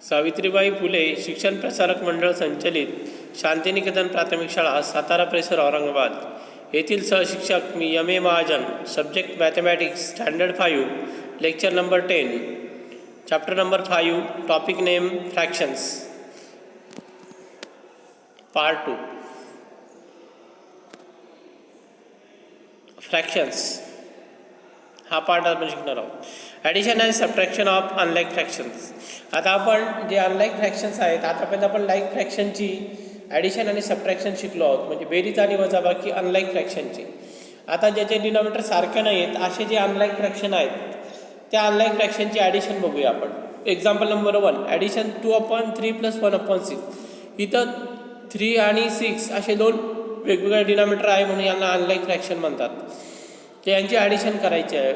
सावित्रीबाई फुले शिक्षण प्रसारक मंडळ संचलित शांतिनिकेतन प्राथमिक शाळा सातारा परिसर औरंगाबाद येथील सहशिक्षक मी M A Mahajan. Subject mathematics standard 5 lecture number 10 chapter number 5 topic name fractions part 2 fractions हा पार्ट आपण शिकणार आहोत. Addition and subtraction of unlike fractions. आता आपण जे अनलाईक फ्रॅक्शन्स आहेत आतापर्यंत आपण लाईक फ्रॅक्शनची ॲडिशन आणि सबट्रॅक्शन शिकलो आहोत, म्हणजे बेरीज आणि वजाबाकी अनलाईक फ्रॅक्शनची. आता ज्याचे डिनॉमिनेटर सारखे नाही आहेत असे जे अनलाईक फ्रॅक्शन आहेत त्या अनलाईक फ्रॅक्शनची ॲडिशन बघूया आपण. Example number 1 addition 2/3 + 1/6. इथं 3 आणि 6 असे दोन वेगवेगळे डिनॉमिनेटर आहे म्हणून यांना अनलाईक फ्रॅक्शन म्हणतात. ते यांची ॲडिशन करायची आहे.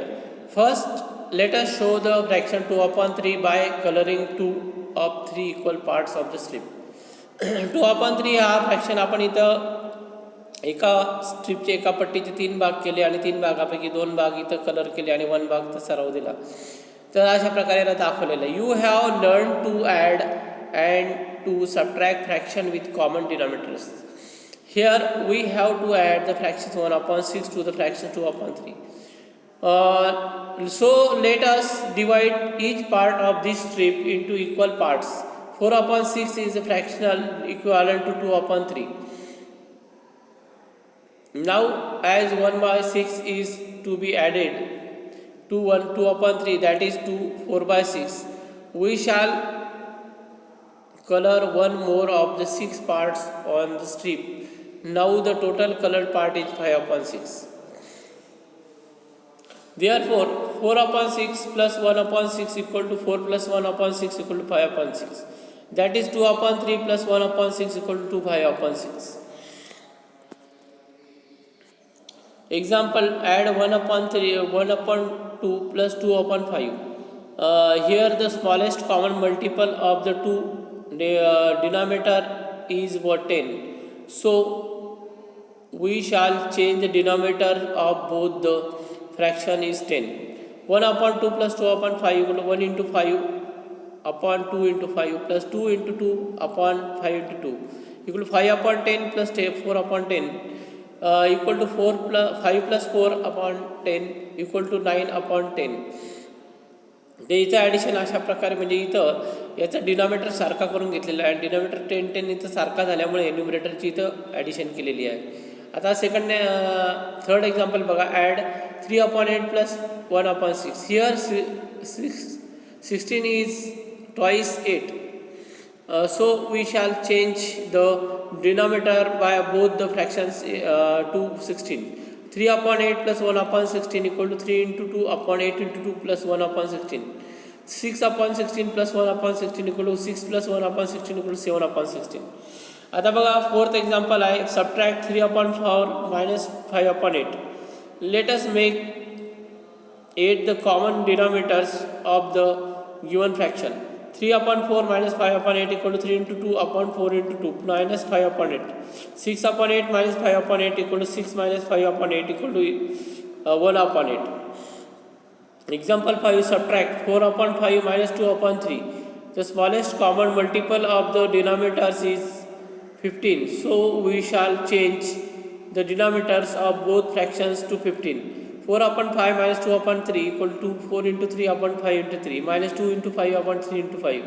First let us show the fraction 2/3 by coloring 2 of 3 equal parts of the strip. 2/3 हा फ्रॅक्शन आपण इथं एका स्ट्रिपचे एका पट्टीचे 3 भाग केले आणि 3 भागापैकी 2 भाग इथं कलर केले आणि 1 भाग तर सराव दिला. तर अशा प्रकारे याला दाखवलेलं आहे. You have learn to add and to subtract fraction with common denominators. Here we have to add the fraction 1/6 to the fraction 2/3. So let us divide each part of this strip into equal parts. 4/6 is a fractional equivalent to 2/3. Now as 1/6 is to be added to 2/3, that is 4/6, we shall color one more of the 6 parts on the strip. Now the total colored part is 5/6. Therefore 4/6 plus 1/6 equal to 4 plus 1/6 equal to 5/6. That is 2/3 plus 1/6 equal to 5/6. Example, add 1/2 plus 2/5. Here the smallest common multiple of the two denominator is 10. So we shall change the denominator of both the fraction is 10. 1/2 plus 2/5 equal to 1 into 5 upon 2 into 5 plus 2 into 2 upon 5 into 2 equal to 5/10 plus 4/10 equal to 5 plus 4/10 equal to 9/10. ते इथं addition अशा प्रकारे, म्हणजे इथं याचा denominator सारखा करून घेतलेला आहे. डिनॉमिनेटर 10 इथं सारखा झाल्यामुळे न्यूमरेटरची इथं ॲडिशन केलेली आहे. आता थर्ड एक्झाम्पल बघा. Add 3/8 plus 1/6. Here 16 is twice 8. So we shall change the denominator by both the fractions to 16. 3/8 plus 1/16 equal to 3 into 2/8 into 2 plus 1/16. 6/16 plus 1/16 equal to 6 plus 1/16 equal to 7/16. आता बघा fourth example आहे. Subtract 3/4 minus 5/8. Let us make 8 the common denominators of the given fraction. 3/4 minus 5/8 equal to 3 into 2/4 into 2 minus 5/8. 6/8 minus 5/8 equal to 6 minus 5/8 equal to 1/8. Example 5, subtract 4/5 minus 2/3. The smallest common multiple of the denominators is 15. So we shall change the denominators of both fractions to 15. 4/5 minus 2/3 equal to 4 into 3/5 into 3 minus 2 into 5/3 into 5.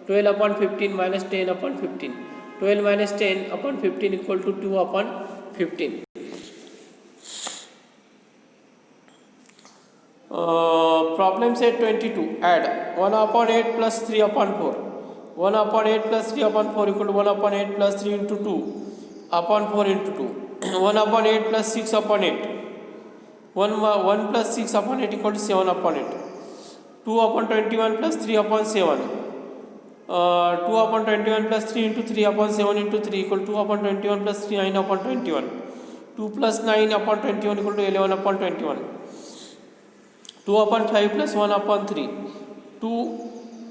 12/15 minus 10/15. 12 minus 10/15 equal to 2/15. Problem set 22. Add 1/8 plus 3/4. 1/8 plus 3/4 equal to 1/8 plus 3 into 2/4 into 2. 1/8 plus 6/8. 1 plus 6/8 equal to 7/8. 2/21 plus 3/7. 2/21 plus 3 into 3/7 into 3 equal to 2/21 plus 3 9/21. 2 plus 9/21 equal to 11/21. 2/5 plus 1/3. 2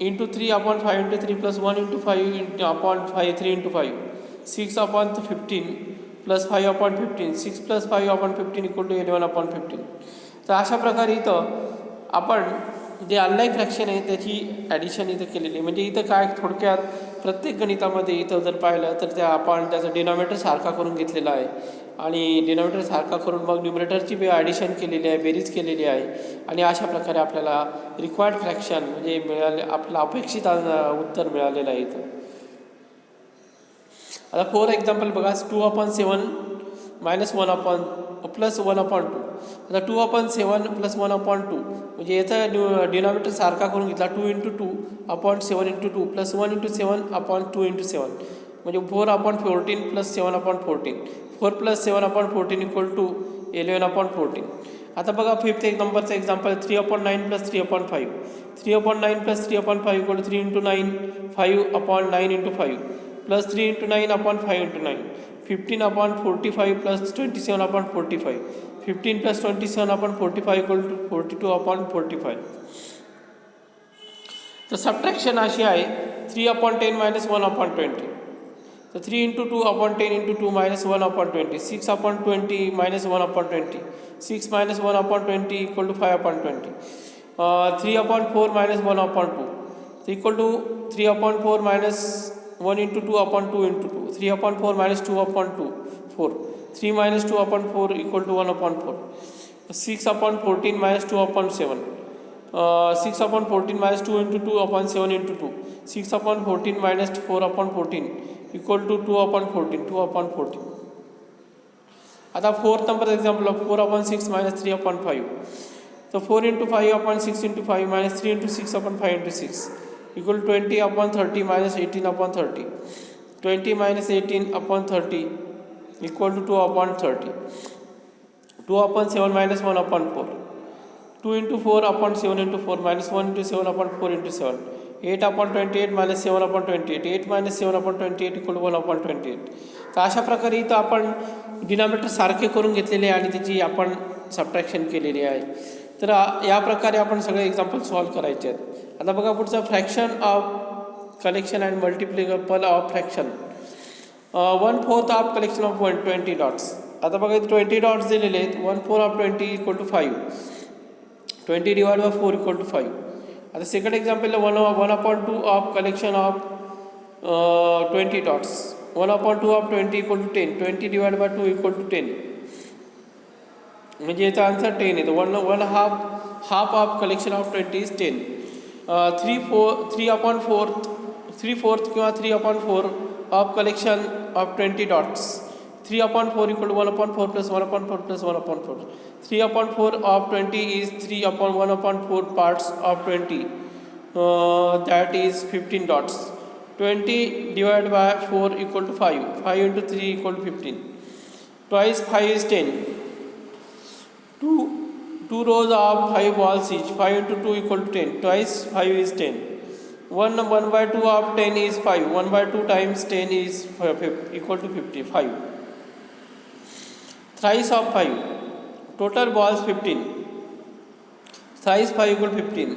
into 3/5 into 3 plus 1 into 5 upon 5 3 into 5. 6/15 plus 5/15. 6 plus 5/15 equal to 11/15. तर अशा प्रकारे इथं आपण जे unlike fraction आहे त्याची addition इथं केलेली आहे. म्हणजे इथं काय थोडक्यात प्रत्येक गणितामध्ये इथं जर पाहिलं तर आपण त्याचा डिनॉमिनेटर सारखा करून घेतलेला आहे आणि डिनॉमिनेटर सारखा करून मग न्यूमरेटरची ॲडिशन केलेली आहे, बेरीज केलेली आहे आणि अशा प्रकारे आपल्याला रिक्वायर्ड फ्रॅक्शन म्हणजे आपल्याला अपेक्षित उत्तर मिळालेलं आहे इथं. आता फॉर एक्झाम्पल बघा 2/7 - 1/2 प्लस 1/2. आता 2/7 प्लस 1/2 म्हणजे याचा डिनॉमिनेटर सारखा करून घेतला 2 × 2/7 × 2 प्लस 1 × 7/2 × 7 म्हणजे 4/14 प्लस 7/14. 4 प्लस 7/14 = 11/14. आता बघा फिफ्थ एक नंबरचा example 3/9 plus 3/5. 3/9 plus 3/5 = 3 × 9 5/9 × 5 plus 3 × 9/5 × 9 15/45 plus 27/45. 15 plus 27/45 = 42/45. तर सबट्रॅक्शन अशी आहे 3/10 - 1/20. तर 3 × 2/10 × 2 - 1/20. 6/20 - 1/20. 6 - 1/20 = 5/20. 3/4 - 1/2 = 3/4 - 1 × 2/2 × 2. 3/4 - 2/2 4. 3 - 2/4 = 1/4. 6/14 - 2/7. 6/14 - 2 × 2/7 × 2. 6/14 - 4/14 = 2/14. 2/14. आता फोर्थ नंबर एक्झाम्पल 4/6 - 3/5. तर 4 × 5/6 × 5 - 3 × 6/5 × 6 = 20/30 - 18/30. 20 - 18/30 = 2/30. 2/7 - 1/4. 2 × 4/7 × 4 - 1 × 7/4 × 7. 8/28 - 7/28. 8 - 7/28 = 1/28. तर अशा प्रकारे इथं आपण डिनॉमिनेटर सारखे करून घेतलेले आहे आणि त्याची आपण सबट्रॅक्शन केलेली आहे. तर या प्रकारे आपण सगळे एक्झाम्पल सॉल्व्ह करायचे आहेत. आता बघा पुढचं fraction of collection and multiplicable of fraction. 1/4 of collection of 20 dots. आता बघा 20 डॉट्स दिलेले आहेत. 1/4 ऑफ 20 = 5. 20 / 4 = 5. आता second example 1/2 of collection of 20 dots. 1/2 of 20 = 10. 20 / 2 = 10. म्हणजे याचा आन्सर 10 येतो. 1/2 ऑफ कलेक्शन ऑफ 20 is 10. 3/4 किंवा 3/4 of collection of 20 dots. 3/4 = 1/4 plus 1/4 plus 1/4. 3/4 of 20 is 3/1/4 parts of 20. That is 15 dots. 20 / 4 = 5. 5 × 3 = 15. Twice 5 is 10. Two rows of 5 balls each. 5 × 2 = 10. Twice 5 is 10. 1/2 of 10 is 5. 1/2 times 10 is equal to 55. Thrice of 5. Total balls 15. Thrice 5 = 15.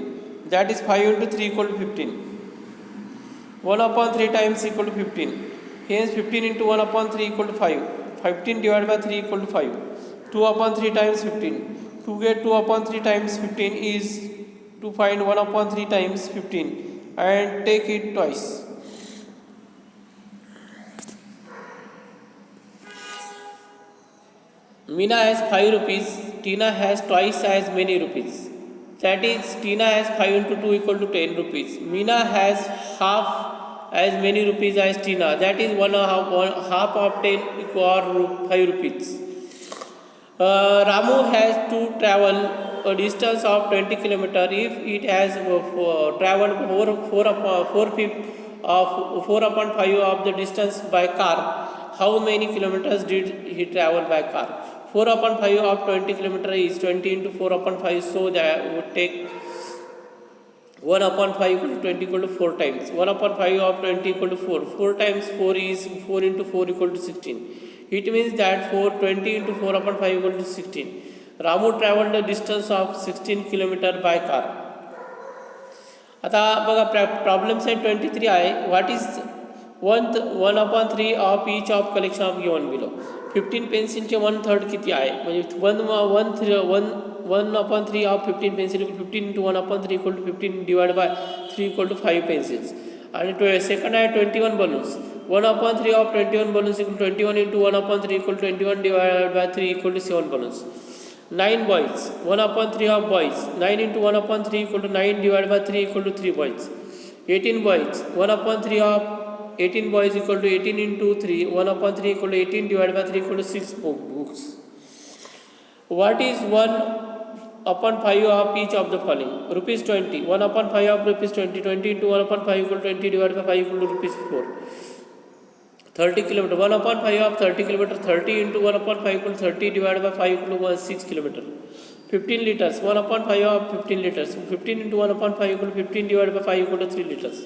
That is 5 × 3 = 15. 1/3 times = 15. Hence 15 × 1/3 = 5. 15 / 3 = 5. 2/3 times 15. To get 2/3 times 15 is to find 1/3 times 15 and take it twice. Meena has 5 rupees. Tina has twice as many rupees. That is, Tina has 5 × 2 = 10 rupees. Meena has half as many rupees as Tina. That is, half of 10 or 5 rupees. Ramu has to travel a distance of 20 km. If it has traveled 4/5 of the distance by car, how many kilometers did he travel by car? 4/5 of 20 km is 20 × 4/5. So that would take 1/5 = 20 = 4 times. 1/5 of 20 = 4. 4 times 4 is 4 × 4 = 16. It means that 20 × 4/5 = 16. Ramu traveled a distance of 16 km by car. आता बघा problem set 23 आहे. 1/3 of each of collection of given below. 15 पेन्सिलचे 1/3 किती आहे म्हणजे 1/3 of 15 pencil 15 into 1/3 equal to 15 divide by 3 equal to 5 pencils. आणि second आहे 21 balloons. 1/3 of 21 balloons equal 21 into 1/3 equal 21 divide by 3 equal to 7 balloons. 9 boys. 1/3 of boys. 9 into 1/3 equal to 9 divided by 3 equal to 3 boys. 18 boys. 1/3 of 18 boys equal to 18 into 3. 1/3 equal to 18 divided by 3 equal to 6 books. What is 1/5 of each of the following? Rupees 20. 1/5 of rupees 20. 20 into 1/5 equal to 20 divided by 5 equal to rupees 4. 30 kilometer. 1/5 of 30 kilometer. 30 into 1/5 equal to 30 divided by 5 equal to 6 kilometer. 15 liters. 1/5 of 15 liters. 15 into 1/5 equal to 15 divided by 5 equal to 3 liters.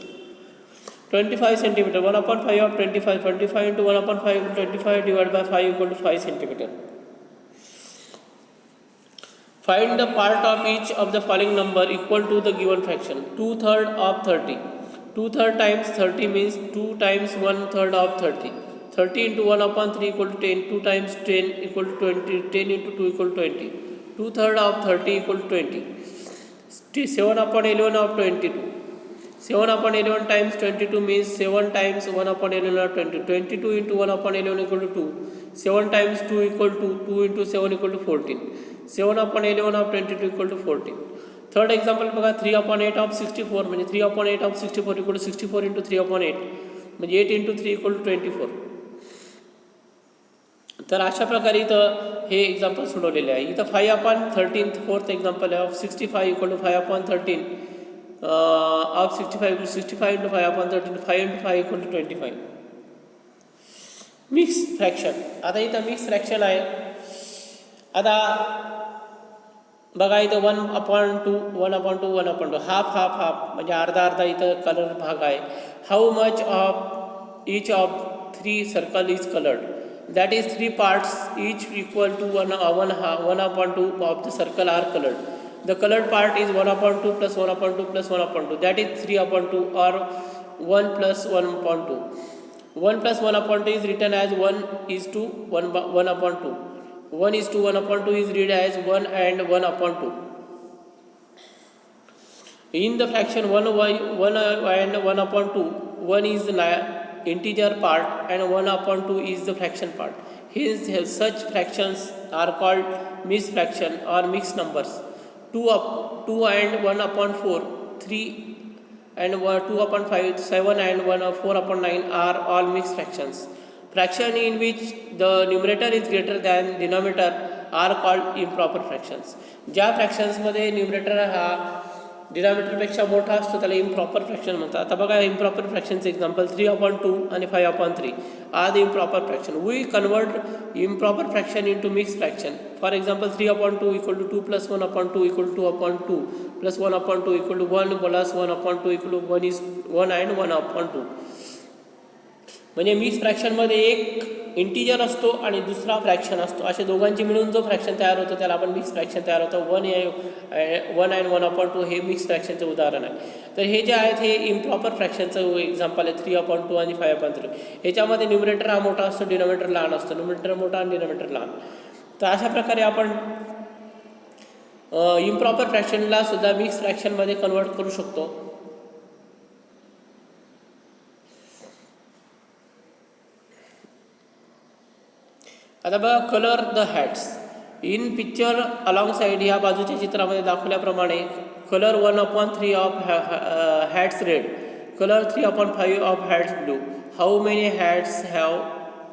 25 centimeter. 1/5 of 25. 25 into 1/5 equal to 25 divided by 5 equal to 5 centimeter. Find the part of each of the following number equal to the given fraction. 2/3 of 30. 2/3 times 30 means 2 times 1/3 of 30. 30 into 1/3 equal to 10. 2 times 10 equal to 20. 10 into 2 equal to 20. 2/3 of 30 equal to 20. 7/11 of 22. 7/11 times 22 means 7 times 1/11 of 20. 22 into 1/11 equal to 2. 7 times 2 equal to 2 into 7 equal to 14. 7/11 of 22 equal to 14. Third example बघा 3/8 of 64 म्हणजे 3/8 of 64 equal to 64 into 3/8 म्हणजे 8 into 3 equal to 24. तर अशा प्रकारे इथं हे example सोडवलेले आहे. इथं 5/13 फोर्थ एक्झाम्पल आहे of 65 equal to 5/13 of 65 equal 65 into 5/13 5 into 5 equal to 25. Mix fraction. आता इथं मिक्स फ्रॅक्शन आहे. आता बघा इथं 1/2 1/2 1/2 हाफ म्हणजे अर्धा इथं कलर भाग आहे. How much of each of 3 circle is coloured. That is 3 parts each equal to 1/2 of the circle are colored. The colored part is 1/2 plus 1/2 plus 1/2. That is 3/2 or 1 plus 1/2. 1 plus 1/2 is written as 1:1/2. 1:1/2 is read as 1 and 1/2. In the fraction 1 and 1/2, 1 is the integer part and 1/2 is the fraction part. Hence, such fractions are called mixed fraction or mixed numbers. 2 and 1/4, 3 and 2/5, 7 and 4/9 are all mixed fractions. Fraction in which the numerator is greater than denominator are called improper fractions. ज्या फ्रॅक्शन्समध्ये numerator हा डिनॉमिनेटरपेक्षा मोठा असतो त्याला improper fraction म्हणतात. आता बघा improper फ्रॅक्शनचं example 3/2 आणि 5/3 are the improper fraction. We convert improper fraction into mix fraction. For example 3/2 equal to 2 plus 1/2 equal to 2/2 plus 1/2 equal to 1 plus 1/2 equal to 1 is 1 and 1/2. म्हणजे mix फ्रॅक्शनमध्ये एक integer असतो आणि दुसरा fraction असतो. असे दोघांची मिळून जो फ्रॅक्शन तयार होतो त्याला आपण मिक्स फ्रॅक्शन तयार होतं. 1 and 1/2 हे मिक्स फ्रॅक्शनचं उदाहरण आहे. तर हे जे आहेत हे इम्प्रॉपर फ्रॅक्शनचं एक्झाम्पल आहे 3/2 आणि 5/3. ह्याच्यामध्ये न्युमरेटर हा मोठा असतो, डिनॉमिनेटर लहान असतो. न्युमरेटर मोठा आणि डिनॉमिनेटर लहान. तर अशा प्रकारे आपण इम्प्रॉपर फ्रॅक्शनला सुद्धा मिक्स फ्रॅक्शनमध्ये कन्वर्ट करू शकतो. आता बघा colour the hats. In picture along side ह्या बाजूच्या चित्रामध्ये दाखवल्याप्रमाणे colour 1/3 of hats red, colour 3/5 of hats blue. How many hats have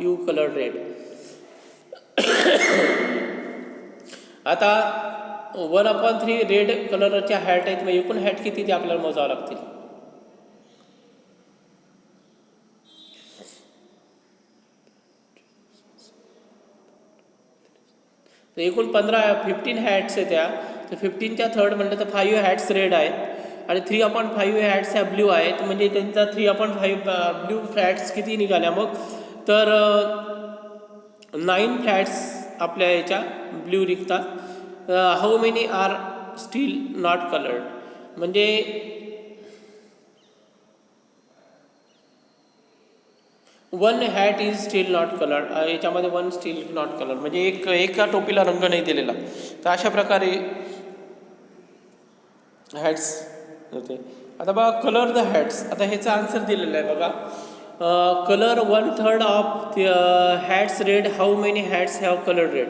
you colour red. आता 1/3 रेड कलरच्या हॅट आहेत, मग एकूण हॅट किती ते आपल्याला मोजावं लागतील. तर एकूण 15 हॅट्स आहेत त्या. तर 15च्या थर्ड म्हटलं तर 5 हॅट्स रेड आहेत आणि 3/5 हॅट्स ह्या ब्ल्यू आहेत. म्हणजे त्यांचा 3/5 ब्ल्यू फ्लॅट्स किती निघाल्या मग तर 9 फ्लॅट्स आपल्या याच्या ब्ल्यू निघतात. How many are still not coloured. म्हणजे one hat is still not coloured. याच्यामध्ये वन स्टील नॉट कलर्ड म्हणजे एका टोपीला रंग नाही दिलेला. तर अशा प्रकारे हॅट्स होते. आता बघा कलर द हॅट्स. आता ह्याचा आन्सर दिलेला आहे बघा. Colour 1/3 of hats red. How many hats have colour red.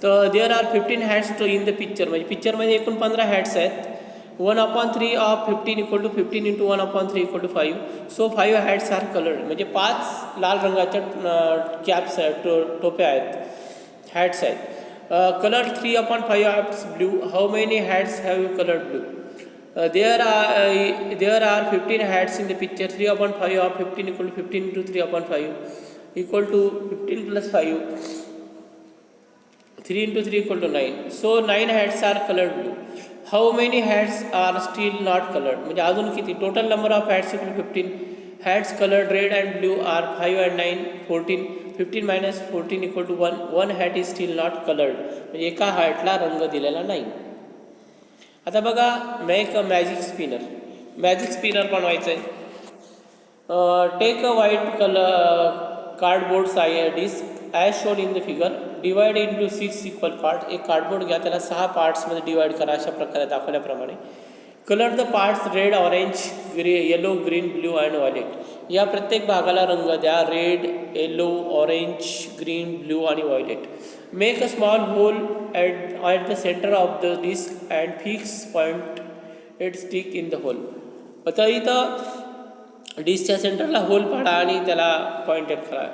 तर there are 15 hats in the picture. म्हणजे पिक्चरमध्ये एकूण 15 हॅट्स आहेत. 1/3 of 15 equal to 15 into 1/3 equal to 5. So 5 hats are coloured. म्हणजे 5 लाल रंगाच्या कॅप्स आहेत, टोप्या आहेत, हॅट्स आहेत. Colour 3/5 hats blue. How many hats have you coloured blue. There are 15 hats in the picture. 3/5 of 15 equal to 15 into 3/5 equal to 15 plus 5. 3 into 3 equal to 9. So 9 hats are colored blue. How many hats are still not colored? म्हणजे अजून किती? Total number of hats equal to 15. Hats colored red and blue are 5 and 9, 14. 15 minus 14 equal to 1. One hat is still not colored. म्हणजे एका हॅटला रंग दिलेला नाही. आता बघा make a magic spinner. Magic spinner बनवायचं आहे. Take a white colour cardboard disc as shown in the figure. Divide into 6 equal part. एक कार्डबोर्ड घ्या, त्याला 6 पार्ट्समध्ये डिवाइड करा अशा प्रकारे दाखवल्याप्रमाणे. Colour the parts red, orange, yellow, green, blue and violet. या प्रत्येक भागाला रंग द्या. Red, yellow, orange, green, blue आणि violet. Make a small hole at the center of the disc and fix pointed stick in the hole. आता इथं डिस्कच्या सेंटरला hole पाडा आणि त्याला पॉइंटेड करा.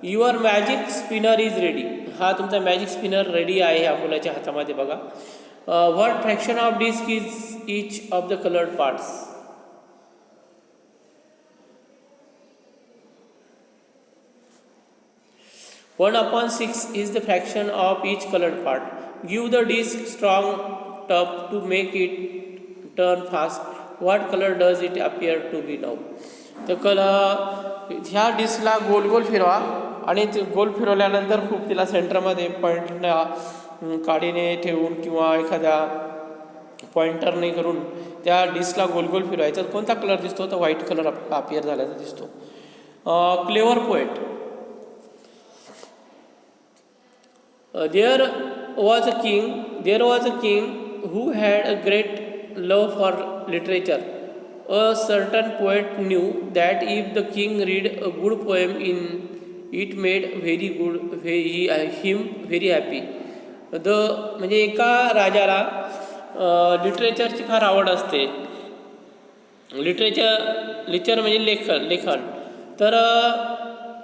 Your magic spinner is ready. हा तुमचा मॅजिक स्पिनर रेडी आहे ह्या मुलाच्या हातामध्ये बघा. What fraction of disk is each of the coloured parts. One upon 6 is the fraction of each colored part. Give the disc strong tap to make it turn fast. What color does it appear to be now? तर ह्या डिस्कला गोल गोल फिरवा आणि ते गोल फिरवल्यानंतर खूप तिला सेंटरमध्ये पॉईंटला काडीने ठेवून किंवा एखाद्या पॉइंटरने करून त्या डिस्कला गोल गोल फिरवायचा. कोणता कलर दिसतो? तर व्हाईट कलर अपियर झाल्याचा दिसतो. Clever poet. There was a king who had a great love for literature. A certain poet knew that if the king read a good poem it made him very happy. म्हणजे एका राजाला लिटरेचरची फार आवड असते. Literature म्हणजे लेखन. तर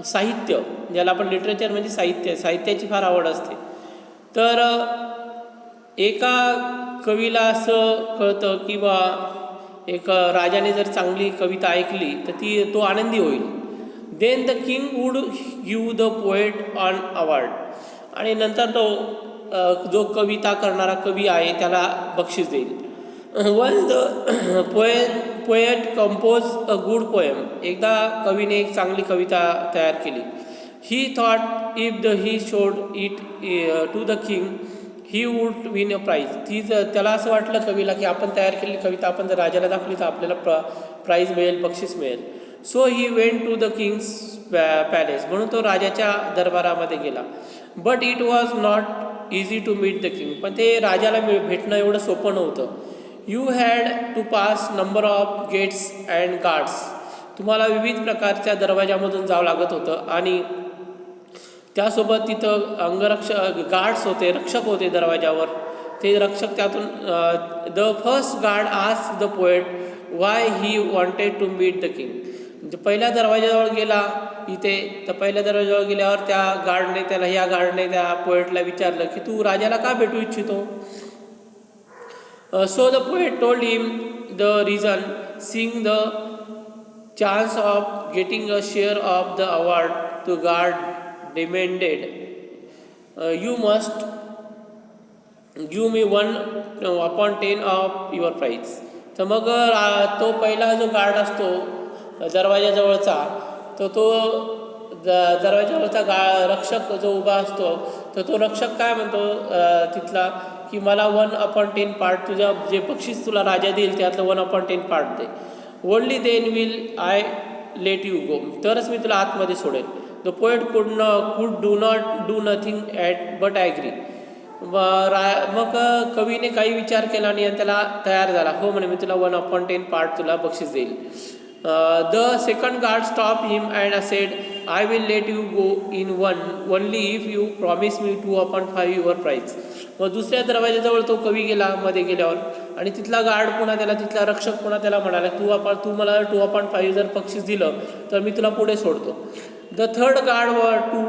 साहित्य, ज्याला आपण लिटरेचर म्हणजे साहित्याची फार आवड असते. तर एका कवीला असं कळतं की बा एक राजाने जर चांगली कविता ऐकली तर तो आनंदी होईल. Then the king would give the poet an award. आणि नंतर तो जो कविता करणारा कवी आहे त्याला बक्षीस देईल. Once the poet compose a good poem. एकदा कवीने एक चांगली कविता तयार केली. He thought if he showed it to the king he would win a prize. त्याला असं वाटलं कवीला की आपण तयार केलेली कविता आपण जर राजाला दाखवली तर आपल्याला प्राईज मिळेल, बक्षीस मिळेल. So he went to the king's palace. म्हणून तो राजाच्या दरबारामध्ये गेला. But it was not easy to meet the king. पण ते राजाला भेटणं एवढं सोपं नव्हतं. You had to pass number of gates and guards. तुम्हाला विविध प्रकारच्या दरवाजामधून जावं लागत होतं आणि त्यासोबत तिथं गार्ड्स होते, रक्षक होते दरवाजावर. ते रक्षक त्यातून the first guard asked the poet why he wanted to meet the king. पहिल्या दरवाजाजवळ गेला इथे, तर पहिल्या दरवाजाजवळ गेल्यावर ह्या गार्डने त्या पोएटला विचारलं की तू राजाला का भेटू इच्छितो. So the poet told him the reason, seeing the chance of getting a share of the award. The guard demanded, you must give me 1/10 of your prize. तर मग तो पहिला जो गार्ड असतो दरवाजाजवळचा, तो दरवाजाजवळचा रक्षक जो उभा असतो, तर तो रक्षक काय म्हणतो तिथला की मला 1/10 पार्ट तुझ्या जे बक्षीस तुला राजा देईल त्यातलं 1/10 पार्ट दे. Only then will I let you go. तरच मी तुला आतमध्ये सोडेल. The poet could do not do nothing at but agree. मग कवीने काही विचार केला आणि त्याला तयार झाला. हो म्हणे, मी तुला 1/10 पार्ट तुला बक्षीस देईल. The second guard stop him and said, I will let you go in one only if you promise me 2/5 your prize. मग दुसऱ्या दरवाजाजवळ तो कवी गेला मध्ये गेल्यावर, आणि तिथला गार्ड पुन्हा त्याला, तिथला रक्षक पुन्हा त्याला म्हणाला, तू मला 2/5 जर बक्षीस दिलं तर मी तुला पुढे सोडतो. The third guard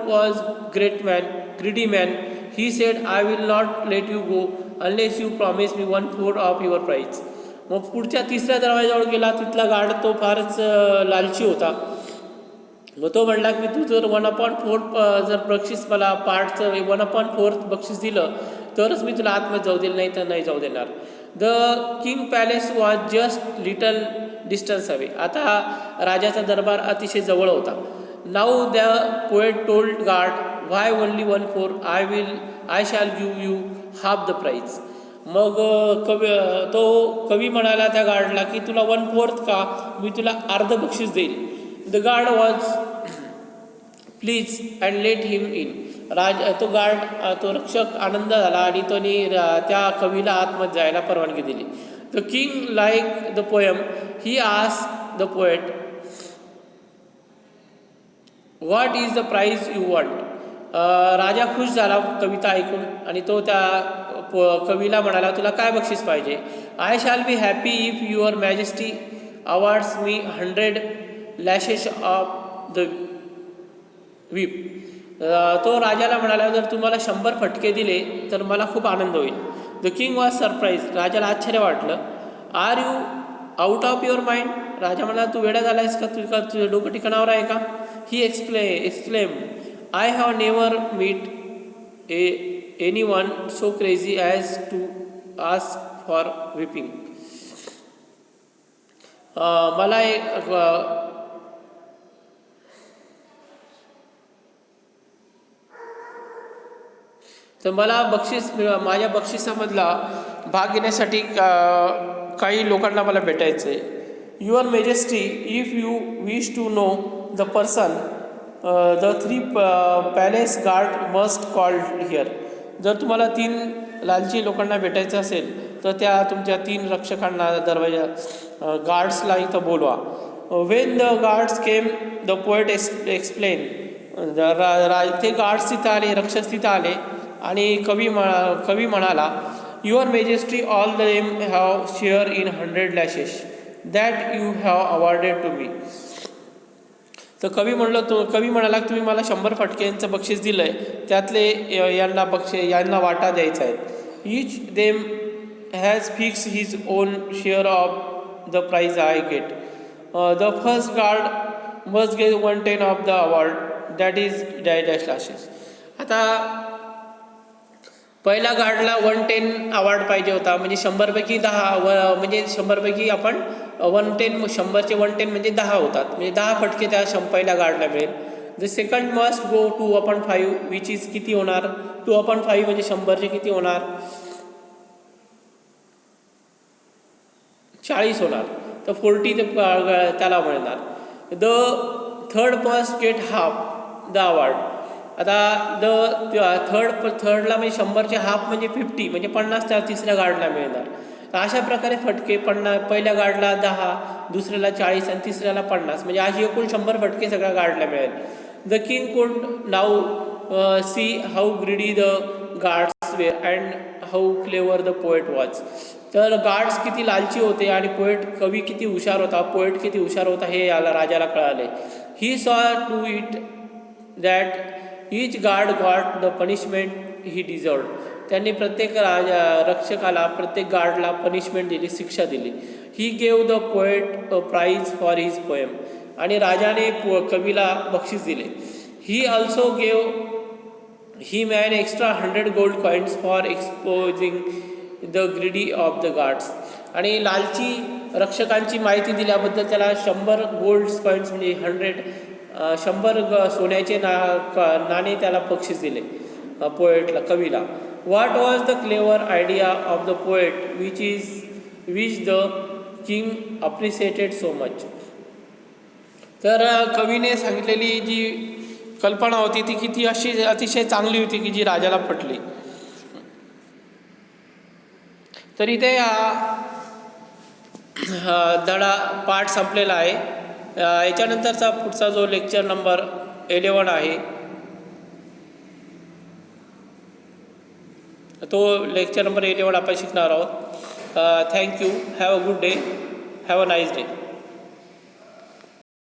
was greedy man. He said, I will not let you go unless you promise me 1/4 of your prize. मग पुढच्या तिसऱ्या दरवाजाजवळ गेला, तिथला गार्ड तो फारच लालची होता. मग तो म्हणला की तू जर 1/4 जर बक्षीस मला पार्टचं 1/4 बक्षीस दिलं तरच मी तुला आतमध्ये जाऊ देईल, नाही तर नाही जाऊ देणार. The king palace was just little distance away. आता राजाचा दरबार अतिशय जवळ होता. Now the poet told guard, why only 1/4, I shall give you half the prize. मग कवी म्हणाला त्या गार्डला की तुला 1/4 का, मी तुला अर्ध बक्षीस देईल. The guard was please and let him in. तो रक्षक आनंद झाला आणि त्या कवीला आतमध्ये जायला परवानगी दिली. The king like the poem, he asked the poet, what is the prize you want. राजा खुश झाला कविता ऐकून आणि तो त्या कवीला म्हणाला, तुला काय बक्षीस पाहिजे. I shall be happy if your majesty awards me 100 lashes of the whip. तो राजाला म्हणाला, जर तुम्हाला 100 फटके दिले तर मला खूप आनंद होईल. The king was surprise. राजाला आश्चर्य वाटलं. Are you out of your mind. राजा म्हणाला, तू वेडा झाला आहेस का, तुझं डोकं ठिकाणावर आहे का. He exclaimed, I have never meet anyone so crazy as to ask for whipping. मला तर मला माझ्या बक्षिसामधला भाग घेण्यासाठी काही लोकांना मला भेटायचं आहे. Your majesty, if you wish to know the person the 3 palace guard must called here. जर तुम्हाला 3 लालची लोकांना भेटायचं असेल तर त्या तुमच्या 3 रक्षकांना गार्ड्सला इथं बोलवा. When the guards came the poet explain. ते गार्ड्स तिथं आले, रक्षक तिथं आले आणि कवी म्हणाला, your majesty all them have share in 100 lashes that you have awarded to me. तर कवी म्हणाला, तुम्ही मला 100 फटक्यांचं बक्षीस दिलं आहे, त्यातले यांना वाटा द्यायचा आहे. Each them has fix his own share of the prize I get. The first guard must get 1/10 of the award that is dash lashes. आता पहिल्या गार्डला 1/10 अवॉर्ड पाहिजे होता, म्हणजे 100पैकी 10, म्हणजे 100पैकी आपण 1/10, 100चे 1/10 म्हणजे 10 होतात, म्हणजे 10 फटके त्या पहिल्या गार्डला मिळेल. The second must go 2/5 which is किती होणार, 2/5 म्हणजे 100चे किती होणार, 40 होणार. तर 40 ते त्याला मिळणार. The third must get half the award. आता थर्डला म्हणजे 100चे हाफ म्हणजे 50 म्हणजे 50 त्या तिसऱ्या गार्डला मिळणार. तर अशा प्रकारे फटके पहिल्या गार्डला 10, दुसऱ्याला 40 आणि तिसऱ्याला 50 म्हणजे अशी एकूण 100 फटके सगळ्या गार्डला मिळेल. The king could now see how greedy the guards were and how clever the poet was. तर गार्ड्स किती लालची होते आणि कवी किती हुशार होता, पोएट किती हुशार होता हे राजाला कळाले. He saw to it that each guard got the punishment he deserved. त्यांनी प्रत्येक रक्षकाला, प्रत्येक गार्डला पनिशमेंट दिली, शिक्षा दिली. He gave the poet a prize for his poem. आणि राजाने कवीला बक्षीस दिले. He also gave him an extra 100 gold coins for exposing the greedy of the guards. आणि लालची रक्षकांची माहिती दिल्याबद्दल त्याला 100 गोल्ड कॉईन्स म्हणजे 100 सोन्याचे नाणे त्याला बक्षीस दिले पोएटला, कवीला. What was the clever idea of the poet which the king appreciated so much. तर कवीने सांगितलेली जी कल्पना होती ती की ती अशी अतिशय चांगली होती की जी राजाला पटली. तर इथे धडा पाठ संपलेला आहे. याच्यानंतरचा पुढचा जो लेक्चर नंबर 11 आहे तो लेक्चर नंबर 11 आपण शिकणार आहोत. Thank you. Have a good day. Have a nice day.